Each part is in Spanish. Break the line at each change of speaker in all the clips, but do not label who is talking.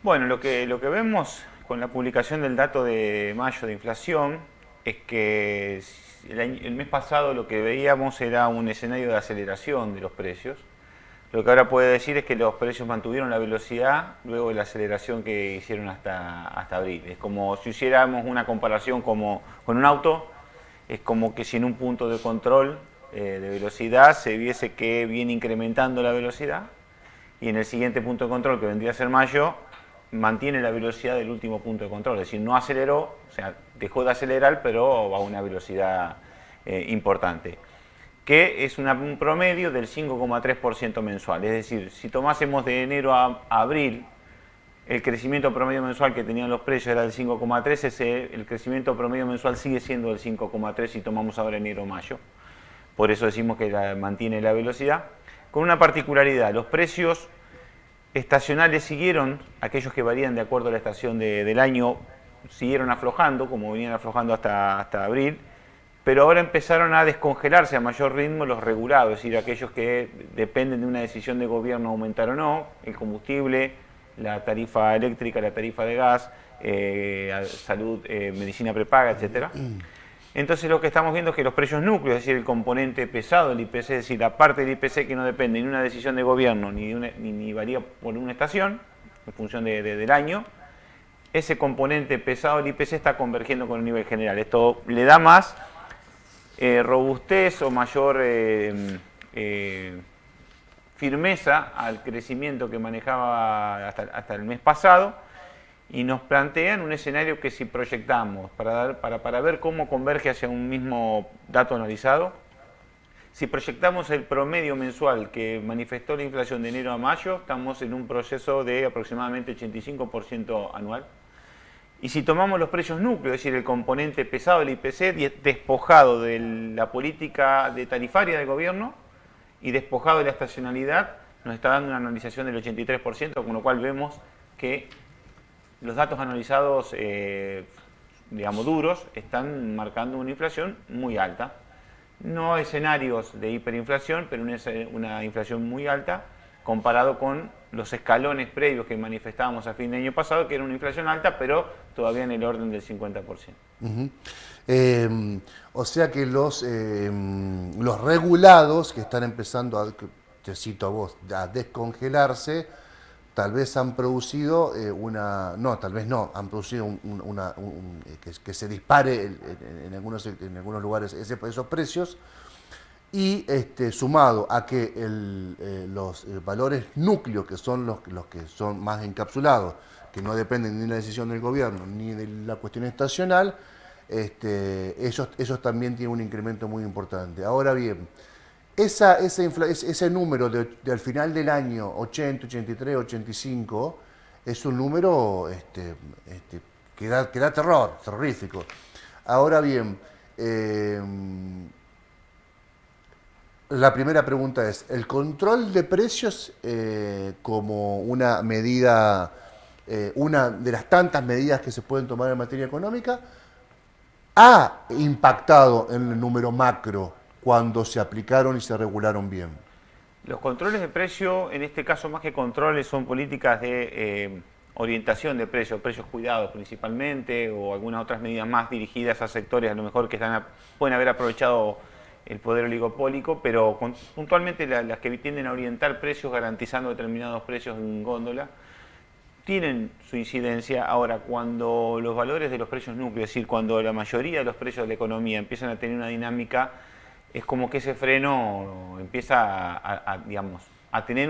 Bueno, lo que vemos con la publicación del dato de mayo de inflación es que el mes pasado lo que veíamos era un escenario de aceleración de los precios. Lo que ahora puede decir es que los precios mantuvieron la velocidad luego de la aceleración que hicieron hasta abril. Es como si hiciéramos una comparación como con un auto, es como que si en un punto de control de velocidad se viese que viene incrementando la velocidad y en el siguiente punto de control, que vendría a ser mayo, mantiene la velocidad del último punto de control. Es decir, no aceleró, o sea, dejó de acelerar, pero va a una velocidad importante, que es un promedio del 5,3% mensual. Es decir, si tomásemos de enero a abril, el crecimiento promedio mensual que tenían los precios era del 5,3, el crecimiento promedio mensual sigue siendo del 5,3 si tomamos ahora enero-mayo. Por eso decimos que mantiene la velocidad. Con una particularidad, los precios estacionales siguieron, aquellos que varían de acuerdo a la estación del año, siguieron aflojando, como venían aflojando hasta abril, pero ahora empezaron a descongelarse a mayor ritmo los regulados, es decir, aquellos que dependen de una decisión de gobierno aumentar o no, el combustible, la tarifa eléctrica, la tarifa de gas, salud, medicina prepaga, etcétera. Entonces lo que estamos viendo es que los precios núcleos, es decir, el componente pesado del IPC, es decir, la parte del IPC que no depende ni de una decisión de gobierno ni varía por una estación, en función del año, ese componente pesado del IPC está convergiendo con el nivel general. Esto le da más robustez o mayor firmeza al crecimiento que manejaba hasta el mes pasado, y nos plantean un escenario que si proyectamos para ver cómo converge hacia un mismo dato analizado, si proyectamos el promedio mensual que manifestó la inflación de enero a mayo, estamos en un proceso de aproximadamente 85% anual. Y si tomamos los precios núcleos, es decir, el componente pesado del IPC, despojado de la política tarifaria del gobierno y despojado de la estacionalidad, nos está dando una anualización del 83%, con lo cual vemos que los datos analizados, digamos, duros, están marcando una inflación muy alta. No escenarios de hiperinflación, pero una inflación muy alta comparado con los escalones previos que manifestábamos a fin de año pasado, que era una inflación alta, pero todavía en el orden del 50%.
O sea que los regulados que están empezando, te cito a vos, a descongelarse, tal vez han producido han producido que se dispare en algunos lugares esos precios, y sumado a que los valores núcleos, que son los que son más encapsulados, que no dependen ni de una decisión del gobierno ni de la cuestión estacional, esos también tienen un incremento muy importante. Ahora bien, ese número al final del año 80, 83, 85 es un número que da terrorífico. Ahora bien, la primera pregunta es, ¿el control de precios como una medida, una de las tantas medidas que se pueden tomar en materia económica, ha impactado en el número macro cuando se aplicaron y se regularon bien?
Los controles de precio, en este caso más que controles, son políticas de orientación de precios, precios cuidados principalmente, o algunas otras medidas más dirigidas a sectores a lo mejor que pueden haber aprovechado el poder oligopólico, pero puntualmente las que tienden a orientar precios garantizando determinados precios en góndola, tienen su incidencia. Ahora, cuando los valores de los precios núcleos, es decir, cuando la mayoría de los precios de la economía empiezan a tener una dinámica, es como que ese freno empieza digamos, a tener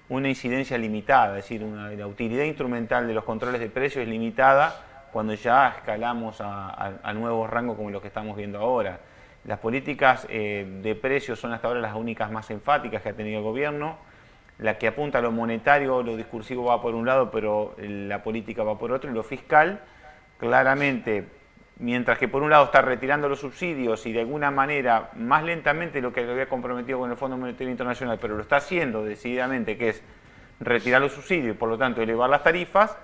una incidencia limitada, es decir, la utilidad instrumental de los controles de precios es limitada cuando ya escalamos a nuevos rangos como los que estamos viendo ahora. Las políticas de precios son hasta ahora las únicas más enfáticas que ha tenido el gobierno. La que apunta a lo monetario, lo discursivo va por un lado, pero la política va por otro, y lo fiscal, claramente, mientras que por un lado está retirando los subsidios y de alguna manera, más lentamente de lo que había comprometido con el Fondo Monetario Internacional, pero lo está haciendo decididamente, que es retirar los subsidios y por lo tanto elevar las tarifas,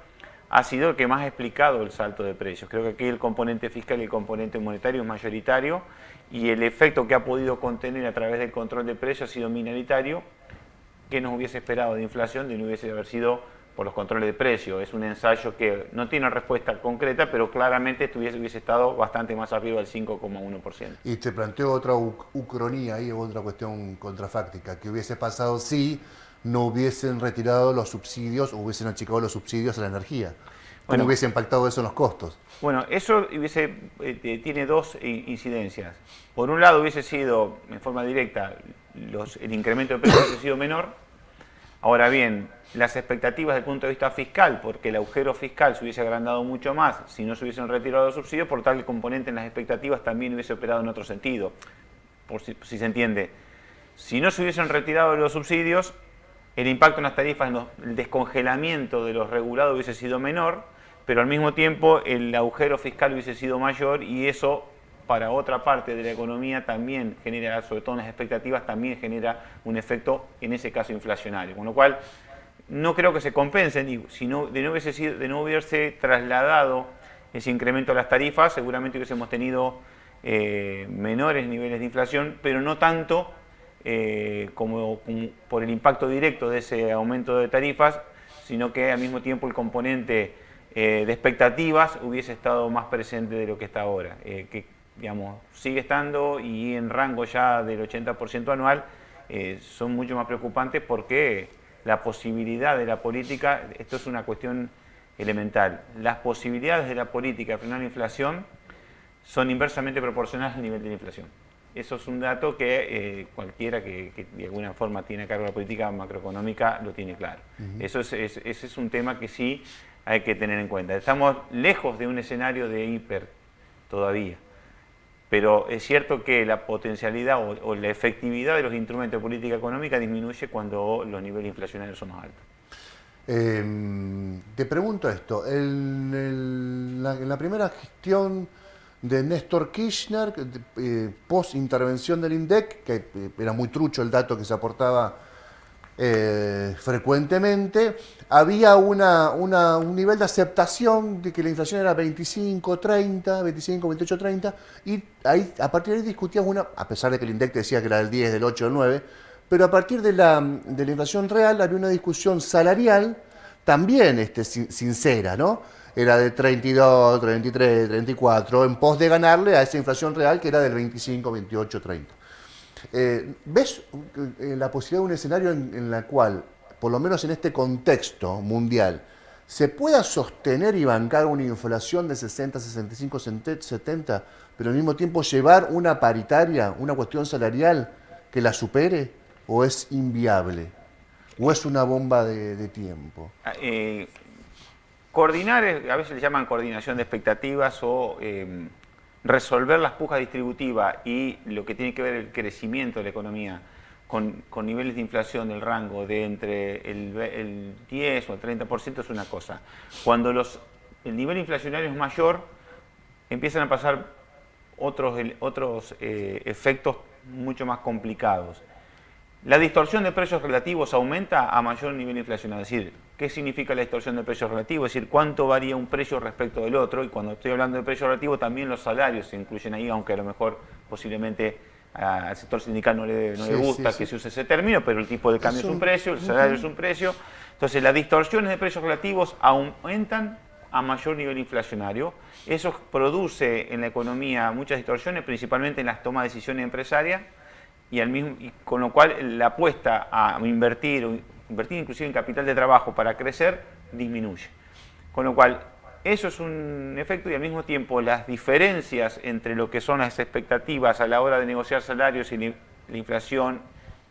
ha sido el que más ha explicado el salto de precios. Creo que aquí el componente fiscal y el componente monetario es mayoritario, y el efecto que ha podido contener a través del control de precios ha sido minoritario. Que nos hubiese esperado de inflación de no hubiese haber sido por los controles de precio. Es un ensayo que no tiene respuesta concreta, pero claramente hubiese estado bastante más arriba del 5,1%.
Y te planteo otra ucronía ahí, otra cuestión contrafáctica, que hubiese pasado si no hubiesen retirado los subsidios o hubiesen achicado los subsidios a la energía. ¿Cómo hubiese impactado eso en los costos?
Bueno, eso tiene dos incidencias. Por un lado hubiese sido, en forma directa, el incremento de precios hubiese sido menor. Ahora bien, las expectativas desde el punto de vista fiscal, porque el agujero fiscal se hubiese agrandado mucho más si no se hubiesen retirado los subsidios, por tal el componente en las expectativas también hubiese operado en otro sentido. Por si se entiende, si no se hubiesen retirado los subsidios, el impacto en las tarifas, el descongelamiento de los regulados hubiese sido menor, pero al mismo tiempo el agujero fiscal hubiese sido mayor y eso para otra parte de la economía también genera, sobre todo en las expectativas, también genera un efecto, en ese caso, inflacionario. Con lo cual, no creo que se compensen y si no, de no hubiese trasladado ese incremento a las tarifas, seguramente hubiésemos tenido menores niveles de inflación, pero no tanto como por el impacto directo de ese aumento de tarifas, sino que al mismo tiempo el componente de expectativas hubiese estado más presente de lo que está ahora, que digamos, sigue estando y en rango ya del 80% anual, son mucho más preocupantes porque la posibilidad de la política, esto es una cuestión elemental, las posibilidades de la política de frenar la inflación son inversamente proporcionales al nivel de la inflación. Eso es un dato que cualquiera que de alguna forma tiene a cargo la política macroeconómica lo tiene claro. Ese es un tema que sí hay que tener en cuenta. Estamos lejos de un escenario de hiper todavía, pero es cierto que la potencialidad o la efectividad de los instrumentos de política económica disminuye cuando los niveles inflacionarios son más altos.
Te pregunto esto, en la primera gestión de Néstor Kirchner, post intervención del INDEC, que era muy trucho el dato que se aportaba frecuentemente, había un nivel de aceptación de que la inflación era 25, 28, 30, y ahí, a partir de ahí discutíamos a pesar de que el INDEC decía que era del 10, del 8, del 9, pero a partir de la inflación real había una discusión salarial también sincera, ¿no? Era de 32, 33, 34, en pos de ganarle a esa inflación real que era del 25, 28, 30. ¿Ves la posibilidad de un escenario en la cual, por lo menos en este contexto mundial, se pueda sostener y bancar una inflación de 60, 65, 70, pero al mismo tiempo llevar una paritaria, una cuestión salarial que la supere? ¿O es inviable? ¿O es una bomba de tiempo?
Coordinar, a veces le llaman coordinación de expectativas o resolver las pujas distributivas y lo que tiene que ver el crecimiento de la economía con niveles de inflación del rango de entre el 10 o el 30% es una cosa. Cuando el nivel inflacionario es mayor, empiezan a pasar otros efectos mucho más complicados. La distorsión de precios relativos aumenta a mayor nivel inflacionario. Es decir, ¿qué significa la distorsión de precios relativos? Es decir, cuánto varía un precio respecto del otro. Y cuando estoy hablando de precio relativo, también los salarios se incluyen ahí, aunque a lo mejor posiblemente al sector sindical no le gusta que se use ese término, pero el tipo de cambio es un precio, el salario es un precio. Entonces, las distorsiones de precios relativos aumentan a mayor nivel inflacionario. Eso produce en la economía muchas distorsiones, principalmente en las tomas de decisiones empresarias. Y con lo cual la apuesta a invertir inclusive en capital de trabajo para crecer disminuye. Con lo cual eso es un efecto y al mismo tiempo las diferencias entre lo que son las expectativas a la hora de negociar salarios y la inflación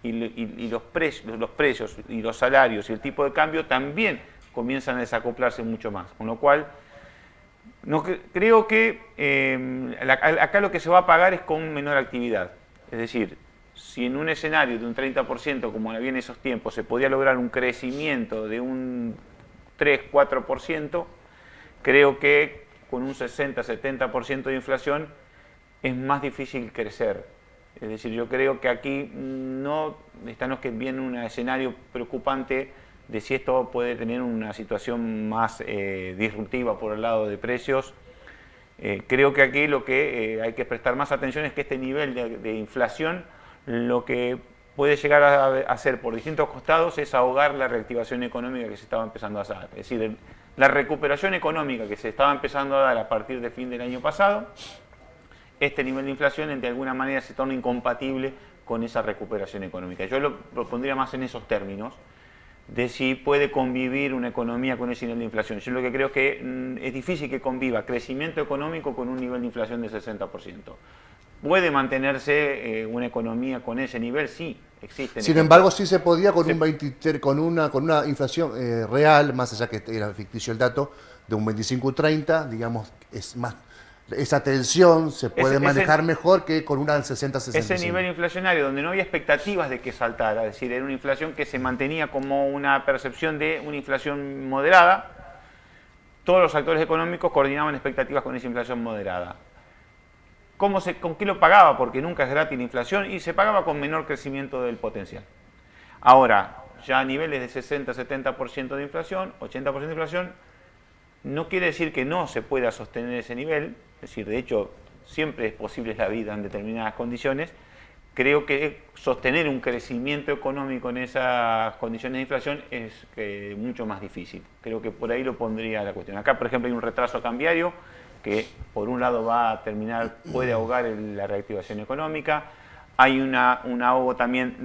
y los precios y los salarios y el tipo de cambio también comienzan a desacoplarse mucho más. Con lo cual creo que acá lo que se va a pagar es con menor actividad. Es decir, si en un escenario de un 30%, como había en esos tiempos, se podía lograr un crecimiento de un 3-4%, creo que con un 60-70% de inflación es más difícil crecer. Es decir, yo creo que aquí no estamos que viene un escenario preocupante de si esto puede tener una situación más disruptiva por el lado de precios. Creo que aquí lo que hay que prestar más atención es que este nivel de inflación lo que puede llegar a hacer por distintos costados es ahogar la reactivación económica que se estaba empezando a hacer. Es decir, la recuperación económica que se estaba empezando a dar a partir del fin del año pasado, este nivel de inflación de alguna manera se torna incompatible con esa recuperación económica. Yo lo propondría más en esos términos, de si puede convivir una economía con ese nivel de inflación. Yo lo que creo es que es difícil que conviva crecimiento económico con un nivel de inflación del 60%. ¿Puede mantenerse una economía con ese nivel? Sí, existe.
Sin embargo, sí se podía con un 23, con una inflación real, más allá que era ficticio el dato, de un 25-30, digamos, es más. Esa tensión se puede manejar mejor que con una 60-65.
Ese nivel inflacionario donde no había expectativas de que saltara, es decir, era una inflación que se mantenía como una percepción de una inflación moderada, todos los actores económicos coordinaban expectativas con esa inflación moderada. ¿Con qué lo pagaba? Porque nunca es gratis la inflación y se pagaba con menor crecimiento del potencial. Ahora, ya a niveles de 60-70% de inflación, 80% de inflación, no quiere decir que no se pueda sostener ese nivel, es decir, de hecho, siempre es posible la vida en determinadas condiciones. Creo que sostener un crecimiento económico en esas condiciones de inflación es mucho más difícil. Creo que por ahí lo pondría la cuestión. Acá, por ejemplo, hay un retraso cambiario que, por un lado, va a terminar, puede ahogar la reactivación económica. Hay un ahogo también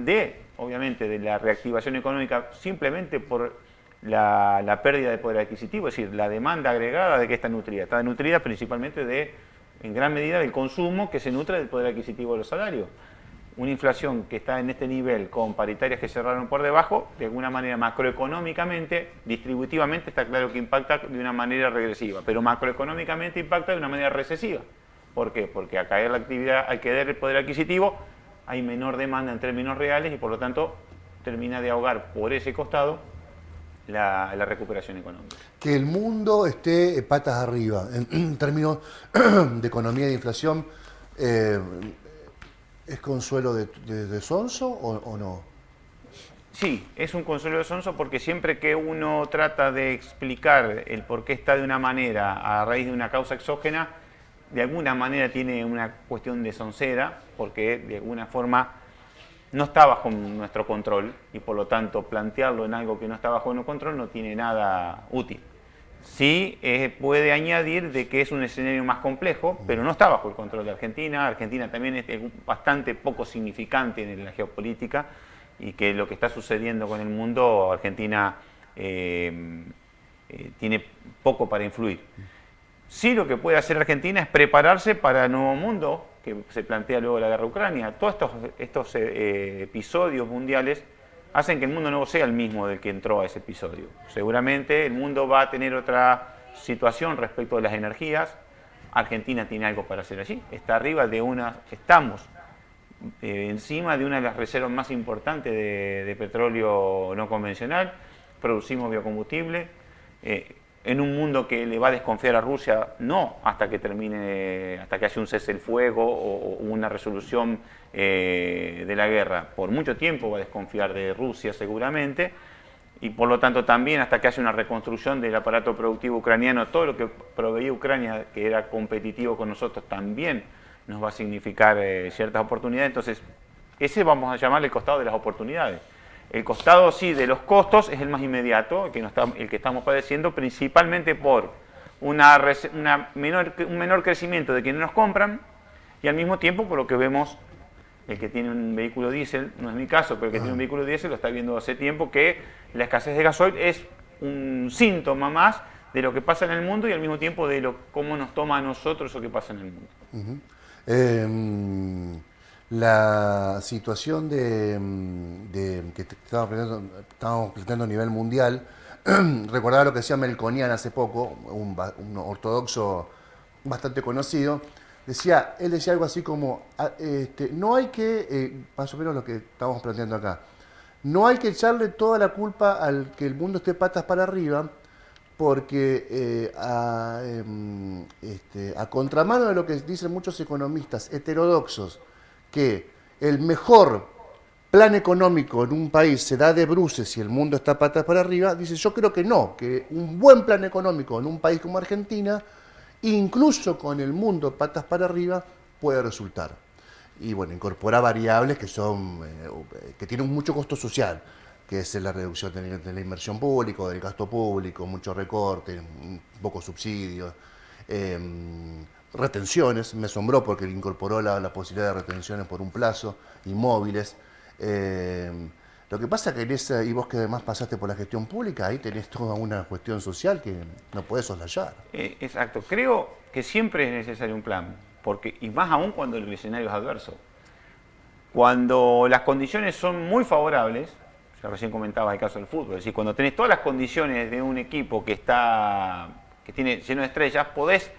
obviamente, de la reactivación económica simplemente por la pérdida de poder adquisitivo, es decir, la demanda agregada de que está nutrida. Está nutrida principalmente en gran medida, del consumo que se nutre del poder adquisitivo de los salarios. Una inflación que está en este nivel con paritarias que cerraron por debajo, de alguna manera macroeconómicamente, distributivamente está claro que impacta de una manera regresiva, pero macroeconómicamente impacta de una manera recesiva. ¿Por qué? Porque al caer la actividad, al caer el poder adquisitivo, hay menor demanda en términos reales y por lo tanto termina de ahogar por ese costado la recuperación económica.
Que el mundo esté patas arriba en términos de economía y de inflación, ¿es consuelo de sonso o no?
Sí, es un consuelo de sonso porque siempre que uno trata de explicar el por qué está de una manera a raíz de una causa exógena, de alguna manera tiene una cuestión de soncera, porque de alguna forma no está bajo nuestro control y por lo tanto plantearlo en algo que no está bajo nuestro control no tiene nada útil. Sí puede añadir de que es un escenario más complejo, pero no está bajo el control de Argentina. Argentina también es bastante poco significante en la geopolítica y que lo que está sucediendo con el mundo, Argentina tiene poco para influir. Sí, lo que puede hacer Argentina es prepararse para el nuevo mundo que se plantea luego de la guerra de Ucrania. Todos estos episodios mundiales hacen que el mundo no sea el mismo del que entró a ese episodio. Seguramente el mundo va a tener otra situación respecto de las energías. Argentina tiene algo para hacer allí. Está arriba estamos encima de una de las reservas más importantes de petróleo no convencional. Producimos biocombustible. En un mundo que le va a desconfiar a Rusia, no hasta que termine, hasta que haya un cese el fuego o una resolución de la guerra. Por mucho tiempo va a desconfiar de Rusia seguramente, y por lo tanto también hasta que haya una reconstrucción del aparato productivo ucraniano, todo lo que proveía Ucrania, que era competitivo con nosotros, también nos va a significar ciertas oportunidades. Entonces, ese vamos a llamarle el costado de las oportunidades. El costado, sí, de los costos es el más inmediato, el que estamos padeciendo, principalmente por un menor crecimiento de quienes nos compran y al mismo tiempo por lo que vemos, el que tiene un vehículo diésel, no es mi caso, pero el que tiene un vehículo diésel lo está viendo hace tiempo, que la escasez de gasoil es un síntoma más de lo que pasa en el mundo y al mismo tiempo de cómo nos toma a nosotros eso que pasa en el mundo.
La situación que estábamos planteando a nivel mundial, recordaba lo que decía Melconian hace poco, un ortodoxo bastante conocido, él decía algo así como, no hay que, más o menos lo que estamos planteando acá, no hay que echarle toda la culpa al que el mundo esté patas para arriba, porque a contramano de lo que dicen muchos economistas heterodoxos, que el mejor plan económico en un país se da de bruces si el mundo está patas para arriba, dice, yo creo que no, que un buen plan económico en un país como Argentina, incluso con el mundo patas para arriba, puede resultar. y bueno, incorpora variables que son que tienen mucho costo social, que es la reducción de la inversión pública, del gasto público, mucho recorte, un poco subsidios, retenciones. Me asombró porque incorporó la posibilidad de retenciones por un plazo, inmóviles. Lo que pasa que en esa, y vos que además pasaste por la gestión pública, ahí tenés toda una cuestión social que no podés soslayar.
Exacto. Creo que siempre es necesario un plan, porque, y más aún cuando el escenario es adverso. Cuando las condiciones son muy favorables, ya recién comentaba el caso del fútbol, es decir, cuando tenés todas las condiciones de un equipo que tiene lleno de estrellas, podés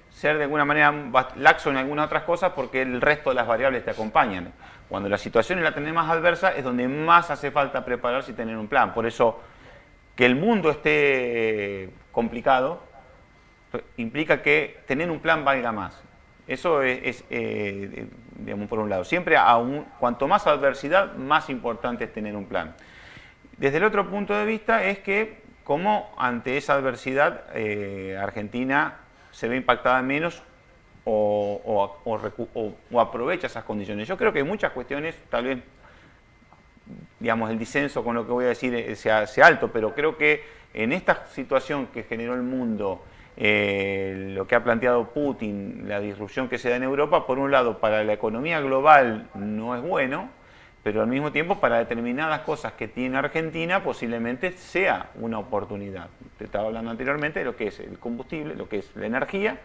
ser de alguna manera laxo en algunas otras cosas porque el resto de las variables te acompañan. Cuando la situación la tenés más adversa es donde más hace falta prepararse y tener un plan. Por eso, que el mundo esté complicado implica que tener un plan valga más. Eso digamos, por un lado. Siempre, cuanto más adversidad, más importante es tener un plan. Desde el otro punto de vista es que, como ante esa adversidad, Argentina se ve impactada menos o aprovecha esas condiciones. Yo creo que hay muchas cuestiones, tal vez, digamos, el disenso con lo que voy a decir sea alto, pero creo que en esta situación que generó el mundo, lo que ha planteado Putin, la disrupción que se da en Europa, por un lado, para la economía global no es bueno, pero al mismo tiempo para determinadas cosas que tiene Argentina posiblemente sea una oportunidad. Te estaba hablando anteriormente de lo que es el combustible, lo que es la energía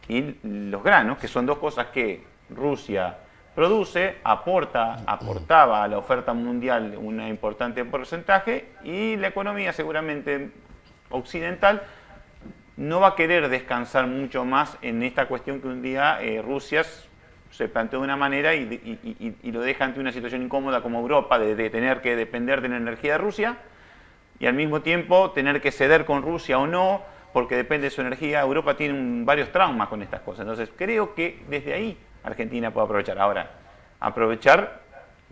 y los granos, que son dos cosas que Rusia produce, aportaba a la oferta mundial un importante porcentaje, y la economía seguramente occidental no va a querer descansar mucho más en esta cuestión que un día Rusia se planteó de una manera y lo deja ante una situación incómoda como Europa, de tener que depender de la energía de Rusia y al mismo tiempo tener que ceder con Rusia o no, porque depende de su energía. Europa tiene varios traumas con estas cosas. Entonces creo que desde ahí Argentina puede aprovechar. Ahora, aprovechar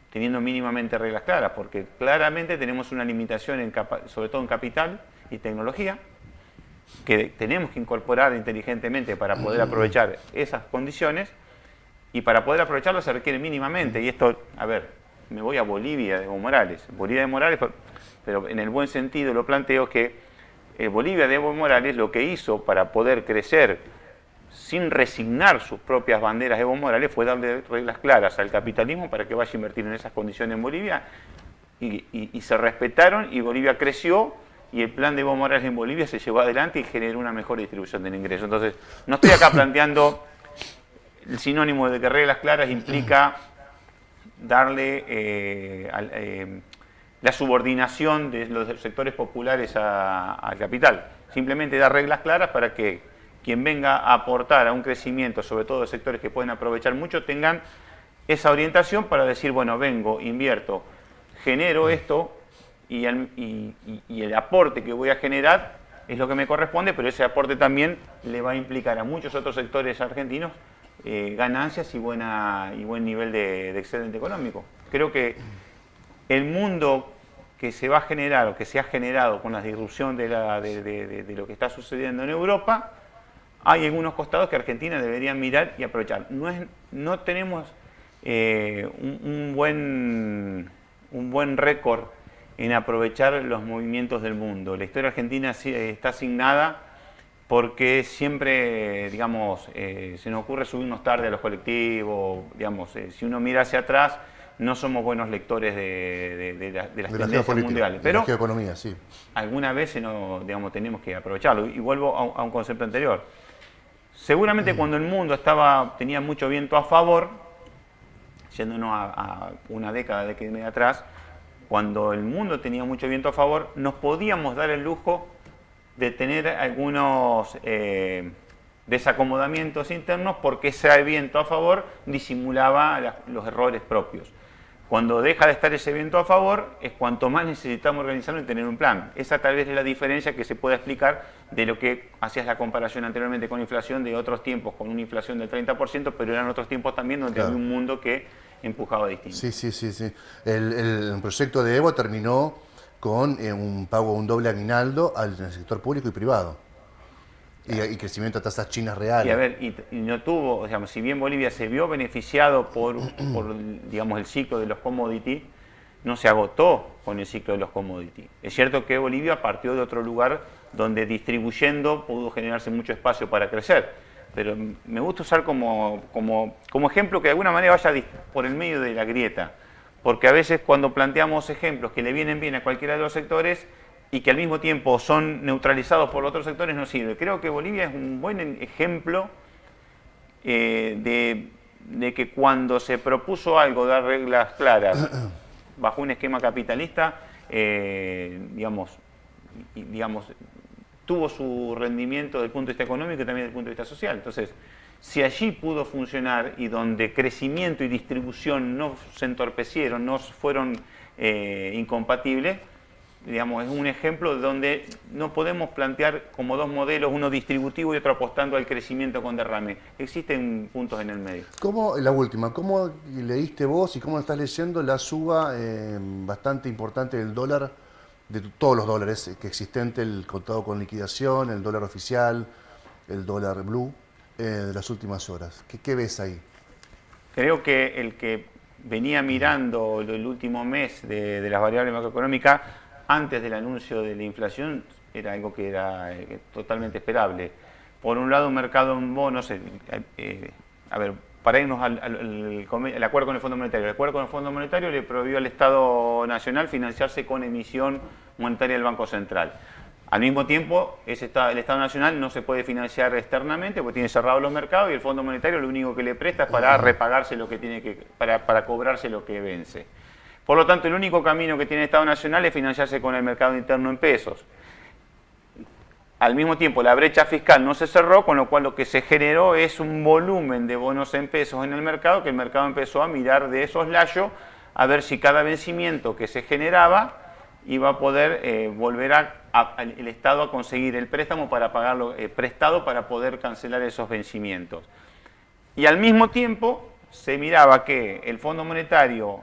teniendo mínimamente reglas claras, porque claramente tenemos una limitación, sobre todo en capital y tecnología, que tenemos que incorporar inteligentemente para poder aprovechar esas condiciones, y para poder aprovecharlo se requiere mínimamente. Y esto, a ver, me voy a Bolivia de Evo Morales. Bolivia de Morales, pero en el buen sentido lo planteo, que Bolivia de Evo Morales lo que hizo para poder crecer sin resignar sus propias banderas de Evo Morales fue darle reglas claras al capitalismo para que vaya a invertir en esas condiciones en Bolivia, y se respetaron y Bolivia creció, y el plan de Evo Morales en Bolivia se llevó adelante y generó una mejor distribución del ingreso. Entonces, no estoy acá planteando el sinónimo de que reglas claras implica darle la subordinación de los sectores populares al capital. Simplemente dar reglas claras para que quien venga a aportar a un crecimiento, sobre todo de sectores que pueden aprovechar mucho, tengan esa orientación para decir, bueno, vengo, invierto, genero esto, y el aporte que voy a generar es lo que me corresponde, pero ese aporte también le va a implicar a muchos otros sectores argentinos ganancias y buen nivel de excedente económico. Creo que el mundo que se va a generar o que se ha generado con la disrupción de lo que está sucediendo en Europa, hay algunos costados que Argentina debería mirar y aprovechar. No tenemos un buen récord en aprovechar los movimientos del mundo. La historia argentina está asignada porque siempre, digamos, se nos ocurre subirnos tarde a los colectivos, digamos, si uno mira hacia atrás, no somos buenos lectores de las tendencias mundiales. Pero
la geoeconomía, sí.
Algunas veces digamos, tenemos que aprovecharlo. Y vuelvo a un concepto anterior. Seguramente cuando el mundo tenía mucho viento a favor, yéndonos a una década y media atrás, cuando el mundo tenía mucho viento a favor, nos podíamos dar el lujo de tener algunos desacomodamientos internos, porque ese viento a favor disimulaba los errores propios. Cuando deja de estar ese viento a favor, es cuanto más necesitamos organizarnos y tener un plan. Esa tal vez es la diferencia que se puede explicar de lo que hacías la comparación anteriormente con inflación de otros tiempos, con una inflación del 30%, pero eran otros tiempos también donde había un mundo que empujaba distinto.
Sí. El proyecto de Evo terminó con un pago, un doble aguinaldo al sector público y privado. Y crecimiento de tasas chinas
Y a
reales.
ver, y no tuvo, digamos, si bien Bolivia se vio beneficiado por, digamos, el ciclo de los commodities, no se agotó con el ciclo de los commodities. Es cierto que Bolivia partió de otro lugar donde distribuyendo pudo generarse mucho espacio para crecer, pero me gusta usar como ejemplo que de alguna manera vaya por el medio de la grieta, porque a veces cuando planteamos ejemplos que le vienen bien a cualquiera de los sectores y que al mismo tiempo son neutralizados por los otros sectores, no sirve. Creo que Bolivia es un buen ejemplo de que cuando se propuso algo, dar reglas claras bajo un esquema capitalista, digamos, tuvo su rendimiento desde el punto de vista económico y también desde el punto de vista social. Entonces, si allí pudo funcionar y donde crecimiento y distribución no se entorpecieron, no fueron incompatibles, digamos, es un ejemplo de donde no podemos plantear como dos modelos, uno distributivo y otro apostando al crecimiento con derrame. Existen puntos en el medio.
La última, ¿cómo leíste vos y cómo estás leyendo la suba bastante importante del dólar, de todos los dólares que existente, el contado con liquidación, el dólar oficial, el dólar blue, de las últimas horas? ¿Qué ves ahí?
Creo que el que venía mirando el último mes de las variables macroeconómicas antes del anuncio de la inflación era algo que era totalmente esperable. Por un lado, un mercado en bonos, a ver, para irnos al acuerdo con el Fondo Monetario. El acuerdo con el Fondo Monetario le prohibió al Estado Nacional financiarse con emisión monetaria del Banco Central. Al mismo tiempo, el Estado Nacional no se puede financiar externamente porque tiene cerrados los mercados y el Fondo Monetario lo único que le presta es para repagarse lo que tiene que, para cobrarse lo que vence. Por lo tanto, el único camino que tiene el Estado Nacional es financiarse con el mercado interno en pesos. Al mismo tiempo, la brecha fiscal no se cerró, con lo cual lo que se generó es un volumen de bonos en pesos en el mercado, que el mercado empezó a mirar de soslayos a ver si cada vencimiento que se generaba iba a poder volver el Estado a conseguir el préstamo para pagarlo prestado para poder cancelar esos vencimientos. Y al mismo tiempo se miraba que el Fondo Monetario,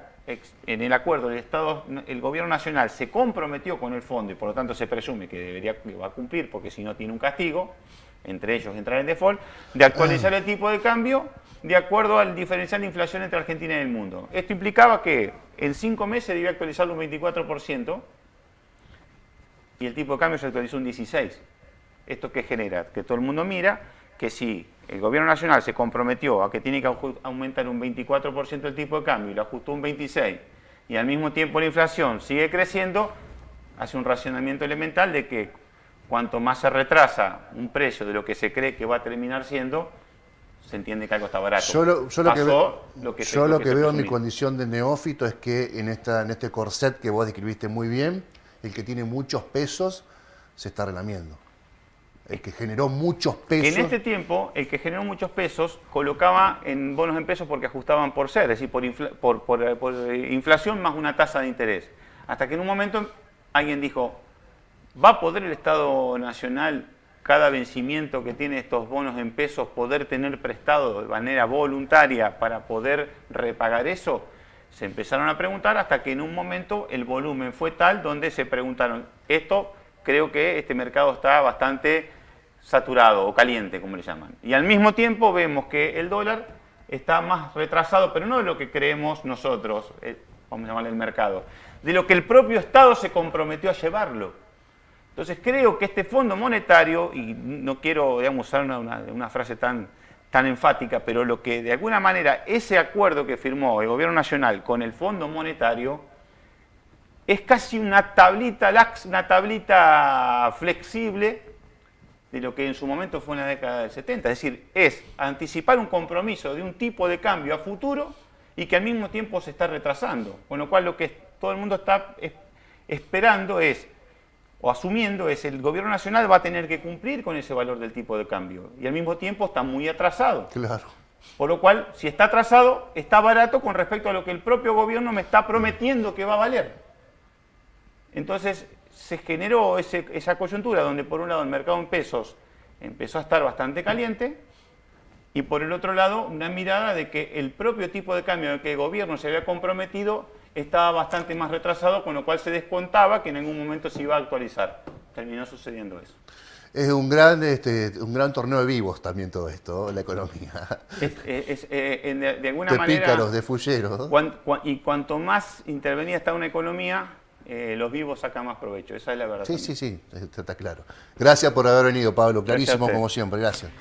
en el acuerdo del Estado, el Gobierno Nacional se comprometió con el fondo y por lo tanto se presume que va a cumplir porque si no tiene un castigo, entre ellos entrar en default, de actualizar el tipo de cambio de acuerdo al diferencial de inflación entre Argentina y el mundo. Esto implicaba que en 5 meses debía actualizarlo un 24% y el tipo de cambio se actualizó un 16%. ¿Esto qué genera? Que todo el mundo mira que si el Gobierno Nacional se comprometió a que tiene que aumentar un 24% el tipo de cambio y lo ajustó un 26% y al mismo tiempo la inflación sigue creciendo, hace un racionamiento elemental de que cuanto más se retrasa un precio de lo que se cree que va a terminar siendo, se entiende que algo está barato.
Yo lo que veo en mi condición de neófito es que en este corset que vos describiste muy bien, el que tiene muchos pesos se está relamiendo. El que generó muchos pesos.
En este tiempo, el que generó muchos pesos colocaba en bonos en pesos porque ajustaban por ser, es decir, por inflación más una tasa de interés. Hasta que en un momento alguien dijo, ¿va a poder el Estado Nacional, cada vencimiento que tiene estos bonos en pesos, poder tener prestado de manera voluntaria para poder repagar eso? Se empezaron a preguntar hasta que en un momento el volumen fue tal donde se preguntaron, creo que este mercado está bastante saturado o caliente, como le llaman. Y al mismo tiempo vemos que el dólar está más retrasado, pero no de lo que creemos nosotros, vamos a llamarle el mercado, de lo que el propio Estado se comprometió a llevarlo. Entonces creo que este Fondo Monetario, y no quiero, digamos, usar una frase tan enfática, pero lo que de alguna manera ese acuerdo que firmó el Gobierno Nacional con el Fondo Monetario es casi una tablita flexible de lo que en su momento fue en la década del 70. Es decir, es anticipar un compromiso de un tipo de cambio a futuro y que al mismo tiempo se está retrasando. Con lo cual lo que todo el mundo está esperando es, o asumiendo es, el Gobierno Nacional va a tener que cumplir con ese valor del tipo de cambio. Y al mismo tiempo está muy atrasado.
Claro.
Por lo cual, si está atrasado, está barato con respecto a lo que el propio gobierno me está prometiendo que va a valer. Entonces, se generó esa coyuntura donde por un lado el mercado en pesos empezó a estar bastante caliente y por el otro lado una mirada de que el propio tipo de cambio al que el gobierno se había comprometido estaba bastante más retrasado, con lo cual se descontaba que en algún momento se iba a actualizar. Terminó sucediendo eso.
Es un gran torneo de vivos también todo esto, la economía.
De alguna
De
manera,
pícaros, de fulleros.
y cuanto más intervenida está una economía, los vivos sacan más provecho. Esa es la verdad.
Sí,
también.
sí, sí, está claro. Gracias por haber venido, Pablo.
Gracias a
Clarísimo
usted.
como siempre. Gracias.